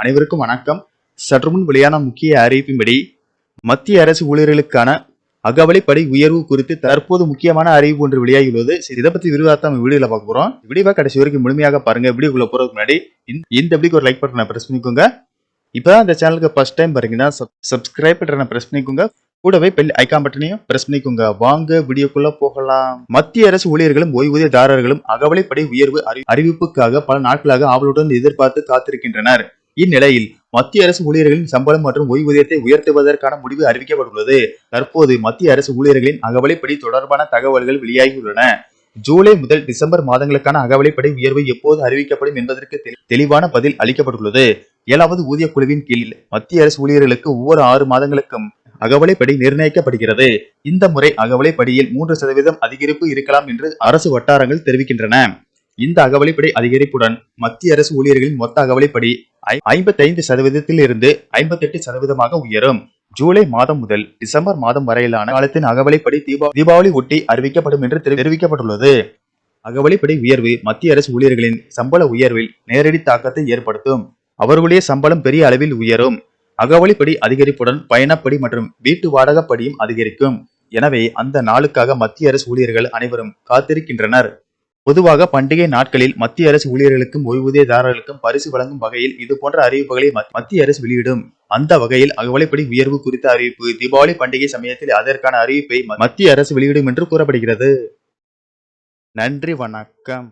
அனைவருக்கும் வணக்கம். சற்றுமுன் வெளியான முக்கிய அறிவிப்பின்படி மத்திய அரசு ஊழியர்களுக்கான அகவலைப்படி உயர்வு குறித்து தற்போது முக்கியமான அறிவிப்பு ஒன்று வெளியாகியுள்ளது. இதை பத்தி விரிவாக நம்ம வீடியோல பார்க்க போறோம். வீடியோவை கடைசி வரைக்கும் முழுமையாக பாருங்க. வீடியோக்குள்ள போறதுக்கு முன்னாடி இந்த வீடியோக்கு ஒரு லைக் பட்டனை பிரஸ் பண்ணிக்கோங்க. இப்பதான் இந்த சேனலுக்கு ஃபர்ஸ்ட் டைம் பாருங்கன்னா சப்ஸ்கிரைப் பட்டனை பிரஸ் பண்ணிக்கோங்க. கூடவே பெல் ஐகான் பட்டனையும் பிரஸ் பண்ணிக்கோங்க. வாங்க வீடியோக்குள்ள போகலாம். மத்திய அரசு ஊழியர்களும் ஓய்வூதியதாரர்களும் அகவலைப்படி உயர்வு அறிவிப்புக்காக பல நாட்களாக ஆவலுடன் எதிர்பார்த்து காத்திருக்கின்றனர். இந்நிலையில் மத்திய அரசு ஊழியர்களின் சம்பளம் மற்றும் ஓய்வூதியத்தை உயர்த்துவதற்கான முடிவு அறிவிக்கப்பட்டுள்ளது. தற்போது மத்திய அரசு ஊழியர்களின் அகவலைப்படி தொடர்பான தகவல்கள் வெளியாகியுள்ளன. ஜூலை முதல் டிசம்பர் மாதங்களுக்கான அகவலைப்படி உயர்வு எப்போது அறிவிக்கப்படும் என்பதற்கு தெளிவான பதில் அளிக்கப்பட்டுள்ளது. 7வது ஊதிய குழுவின் கீழ் மத்திய அரசு ஊழியர்களுக்கு ஒவ்வொரு 6 மாதங்களுக்கும் அகவலைப்படி நிர்ணயிக்கப்படுகிறது. இந்த முறை அகவலைப்படியில் 3% அதிகரிப்பு இருக்கலாம் என்று அரசு வட்டாரங்கள் தெரிவிக்கின்றன. இந்த அகவலைப்படி அதிகரிப்புடன் மத்திய அரசு ஊழியர்களின் மொத்த அகவலைப்படி 55% இருந்து 58% உயரும். ஜூலை மாதம் முதல் டிசம்பர் மாதம் வரையிலான காலத்தின் அகவலைப்படி தீபாவளி ஒட்டி அறிவிக்கப்படும் என்று தெரிவிக்கப்பட்டுள்ளது. அகவலைப்படி உயர்வு மத்திய அரசு ஊழியர்களின் சம்பள உயர்வில் நேரடி தாக்கத்தை ஏற்படுத்தும். அவர்களுடைய சம்பளம் பெரிய அளவில் உயரும். அகவலைப்படி அதிகரிப்புடன் பயணப்படி மற்றும் வீட்டு வாடகைப்படியும் அதிகரிக்கும். எனவே அந்த நாளுக்காக மத்திய அரசு ஊழியர்கள் அனைவரும் காத்திருக்கின்றனர். பொதுவாக பண்டிகை நாட்களில் மத்திய அரசு ஊழியர்களுக்கும் ஓய்வூதியதாரர்களுக்கும் பரிசு வழங்கும் வகையில் இது போன்ற அறிவிப்புகளை மத்திய அரசு வெளியிடும். அந்த வகையில் அகவலைப்படி உயர்வு குறித்த அறிவிப்பு தீபாவளி பண்டிகை சமயத்தில் அதற்கான அறிவிப்பை மத்திய அரசு வெளியிடும் என்று கூறப்படுகிறது. நன்றி, வணக்கம்.